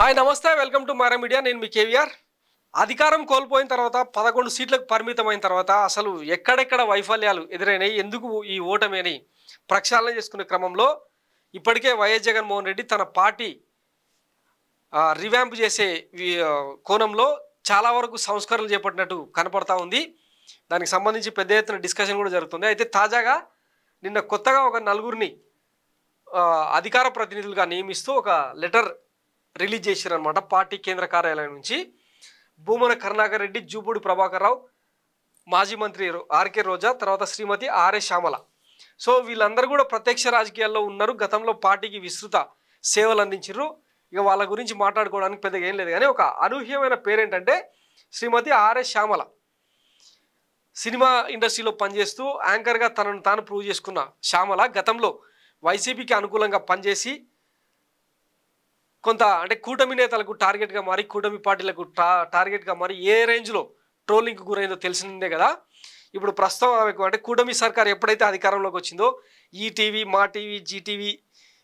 Hi నమస్తే welcome to Mara Media నేను మీ కేవీఆర్ అధికారం కోల్పోయిన తర్వాత 11 సీట్లకు పరిమితమైన తర్వాత అసలు ఎక్కడెక్కడ వైఫల్యాలు ఎదురైనాయి ఎందుకు ఈ ఓటమి అని ప్రక్షాళన చేసుకునే క్రమంలో ఇప్పటికే వైఎస్ జగన్మోహన్ రెడ్డి తన పార్టీ రివాంప్ చేసే కోణంలో చాలా వరకు సంస్కరణలు చేపట్టినట్టు కనపడతా ఉంది. దానికి సంబంధించి పెద్ద ఎత్తున డిస్కషన్ కూడా జరుగుతుంది. అయితే తాజాగా నిన్న కొత్తగా ఒక నలుగురిని అధికార ప్రతినిధులుగా నియమిస్తూ ఒక లెటర్ రిలీజ్ చేశారనమాట పార్టీ కేంద్ర కార్యాలయం నుంచి. భూమన కరుణాకర్ రెడ్డి, జూపూడి ప్రభాకర్ రావు, మాజీ మంత్రి ఆర్కే రోజా, తర్వాత శ్రీమతి ఆర్ఏ శ్యామల. సో వీళ్ళందరూ కూడా ప్రత్యక్ష రాజకీయాల్లో ఉన్నారు. గతంలో పార్టీకి విస్తృత సేవలు అందించారు. ఇక వాళ్ళ గురించి మాట్లాడుకోవడానికి పెద్దగా ఏం లేదు. కానీ ఒక అనూహ్యమైన పేరేంటంటే శ్రీమతి ఆర్ఏ శ్యామల. సినిమా ఇండస్ట్రీలో పనిచేస్తూ యాంకర్గా తనను తాను ప్రూవ్ చేసుకున్న శ్యామల గతంలో వైసీపీకి అనుకూలంగా పనిచేసి కొంత అంటే కూటమి నేతలకు టార్గెట్గా మారి కూటమి పార్టీలకు టార్గెట్గా మారి ఏ రేంజ్లో ట్రోలింగ్కి గురైందో తెలిసిందే కదా. ఇప్పుడు ప్రస్తుతం ఆమెకు అంటే కూటమి సర్కార్ ఎప్పుడైతే అధికారంలోకి వచ్చిందో ఈటీవీ, మా టీవీ, జీటీవీ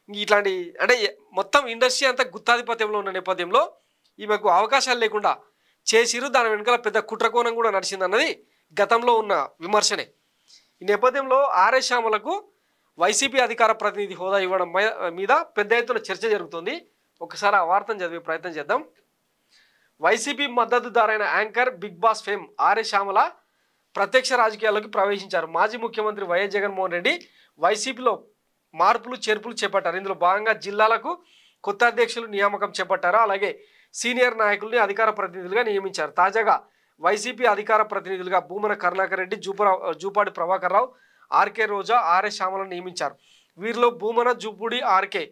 ఇట్లాంటి అంటే మొత్తం ఇండస్ట్రీ అంతా గుత్తాధిపత్యంలో ఉన్న నేపథ్యంలో ఈమెకు అవకాశాలు లేకుండా చేసిరు. దాని వెనుకల పెద్ద కుట్రకోణం కూడా నడిచిందన్నది గతంలో ఉన్న విమర్శనే. ఈ నేపథ్యంలో ఆర్ఏ శ్యామలకు వైసీపీ అధికార ప్రతినిధి హోదా ఇవ్వడం మీద పెద్ద ఎత్తున చర్చ జరుగుతుంది. ఒకసారి ఆ వార్తను చదివే ప్రయత్నం చేద్దాం. వైసీపీ మద్దతుదారైన anchor, Bigg Boss fame RA Shyamala ప్రత్యక్ష రాజకీయాల్లోకి ప్రవేశించారు. మాజీ ముఖ్యమంత్రి వైఎస్ జగన్మోహన్ రెడ్డి వైసీపీలో మార్పులు చేర్పులు చేపట్టారు. ఇందులో భాగంగా జిల్లాలకు కొత్త అధ్యక్షులు నియామకం చేపట్టారు. అలాగే సీనియర్ నాయకుల్ని అధికార ప్రతినిధులుగా నియమించారు. తాజాగా వైసీపీ అధికార ప్రతినిధులుగా భూమన కరుణాకర్ రెడ్డి, జూపాడి ప్రభాకర్ రావు, ఆర్కే రోజా, ఆర్ఏ శ్యామలను నియమించారు. వీరిలో భూమన, జూపూడి, ఆర్కే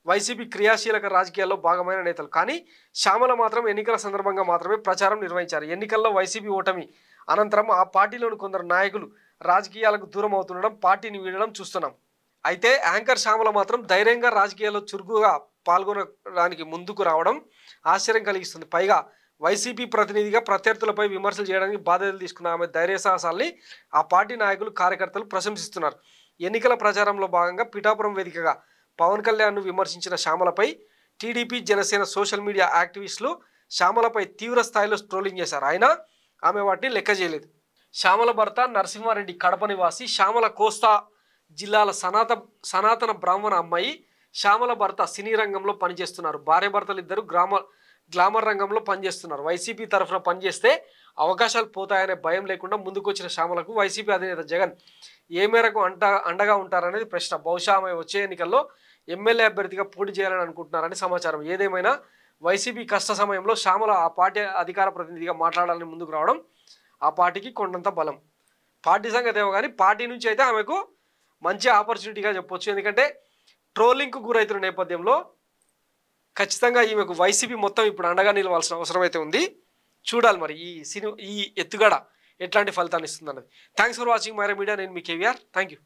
వైసీపీ క్రియాశీలక రాజకీయాల్లో భాగమైన నేతలు. కానీ శ్యామల మాత్రం ఎన్నికల సందర్భంగా మాత్రమే ప్రచారం నిర్వహించారు. ఎన్నికల్లో వైసీపీ ఓటమి అనంతరం ఆ పార్టీలోని కొందరు నాయకులు రాజకీయాలకు దూరం అవుతుండడం, పార్టీని వీడడం చూస్తున్నాం. అయితే యాంకర్ శ్యామల మాత్రం ధైర్యంగా రాజకీయాల్లో చురుకుగా పాల్గొనడానికి ముందుకు రావడం ఆశ్చర్యం కలిగిస్తుంది. పైగా వైసీపీ ప్రతినిధిగా ప్రత్యర్థులపై విమర్శలు చేయడానికి బాధ్యతలు తీసుకున్న ఆమె ధైర్య సాహసాల్ని ఆ పార్టీ నాయకులు, కార్యకర్తలు ప్రశంసిస్తున్నారు. ఎన్నికల ప్రచారంలో భాగంగా పిఠాపురం వేదికగా పవన్ కళ్యాణ్ను విమర్శించిన శ్యామలపై టీడీపీ, జనసేన సోషల్ మీడియా యాక్టివిస్టులు శ్యామలపై తీవ్ర స్థాయిలో ట్రోలింగ్ చేశారు. అయినా ఆమె వాటిని లెక్క చేయలేదు. శ్యామల భర్త నరసింహారెడ్డి కడప నివాసి. శ్యామల కోస్తా జిల్లాల సనాతన బ్రాహ్మణ అమ్మాయి. శ్యామల భర్త సినీ రంగంలో పనిచేస్తున్నారు. భార్యాభర్తలు ఇద్దరు గ్లామర్ రంగంలో పనిచేస్తున్నారు. వైసీపీ తరఫున పనిచేస్తే అవకాశాలు పోతాయనే భయం లేకుండా ముందుకొచ్చిన శ్యామలకు వైసీపీ అధినేత జగన్ ఏ మేరకు అండగా ఉంటారనేది ప్రశ్న. బహుశా ఆమె వచ్చే ఎన్నికల్లో ఎమ్మెల్యే అభ్యర్థిగా పోటీ చేయాలని అనుకుంటున్నారని సమాచారం. ఏదేమైనా వైసీపీ కష్ట సమయంలో శ్యామల ఆ పార్టీ అధికార ప్రతినిధిగా మాట్లాడాలని ముందుకు రావడం ఆ పార్టీకి కొండంత బలం. పార్టీ సంగతి ఏమో కానీ పార్టీ నుంచి అయితే ఆమెకు మంచి ఆపర్చునిటీగా చెప్పొచ్చు. ఎందుకంటే ట్రోలింగ్కు గురవుతున్న నేపథ్యంలో ఖచ్చితంగా ఈమెకు వైసీపీ మొత్తం ఇప్పుడు అండగా నిలవాల్సిన అవసరం అయితే ఉంది. చూడాలి మరి ఈ ఎత్తుగడ ఎట్లాంటి ఫలితాన్ని ఇస్తుంది అన్నది. Thanks for watching Mara Media. నేను మీ కేవీఆర్. Thank you.